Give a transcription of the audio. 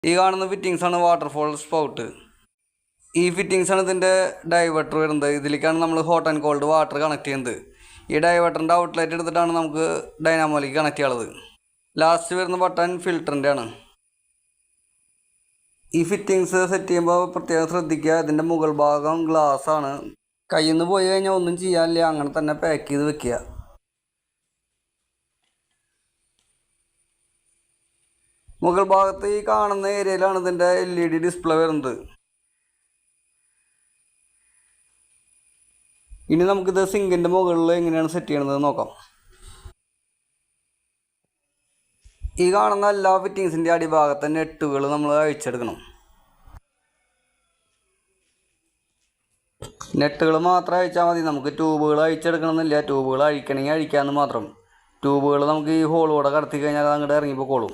ഈ കാണുന്ന ഫിറ്റിങ്സാണ് waterfall spout. ഈ ഫിറ്റിങ്സാണ് ഇതിൻ്റെ ഡൈവേർട്ടർ വരുന്നത്. ഇതിലേക്കാണ് നമ്മൾ hot and called water connect ചെയ്യുന്നത്. ഈ ഡൈവേർട്ടറിൻ്റെ ഔട്ട്ലെറ്റ് എടുത്തിട്ടാണ് നമുക്ക് ഡൈനാമോയിലേക്ക് കണക്ട് ചെയ്യാനുള്ളത്. ലാസ്റ്റ് വരുന്ന ബട്ടൺ ഫിൽറ്ററിൻ്റെ ആണ്. ഈ ഫിറ്റിങ്സ് സെറ്റ് ചെയ്യുമ്പോൾ പ്രത്യേകം ശ്രദ്ധിക്കുക, ഇതിൻ്റെ മുകൾ ഭാഗം ഗ്ലാസ് ആണ്. കയ്യിൽ നിന്ന് പോയി കഴിഞ്ഞാൽ ഒന്നും ചെയ്യാനില്ല, അങ്ങനെ തന്നെ പാക്ക് ചെയ്ത് വെക്കുക. മുകൾ ഭാഗത്ത് ഈ കാണുന്ന ഏരിയയിലാണ് ഇതിൻ്റെ LED ഡിസ്പ്ലേ വരുന്നത്. ഇനി നമുക്കിത് സിങ്കിൻ്റെ മുകളിൽ എങ്ങനെയാണ് സെറ്റ് ചെയ്യണത് നോക്കാം. ഈ കാണുന്ന എല്ലാ ഫിറ്റിങ്സിൻ്റെ അടിഭാഗത്തെ നെട്ടുകൾ നമ്മൾ അഴിച്ചെടുക്കണം. നെട്ടുകൾ മാത്രം അഴിച്ചാൽ മതി, നമുക്ക് ട്യൂബുകൾ അഴിച്ചെടുക്കണമെന്നില്ല. ട്യൂബുകൾ അഴിക്കണമെങ്കിൽ അഴിക്കാമെന്ന് മാത്രം. ട്യൂബുകൾ നമുക്ക് ഈ ഹോളിലൂടെ കടത്തി കഴിഞ്ഞാൽ അത് അങ്ങോട്ട് ഇറങ്ങിപ്പോക്കോളും.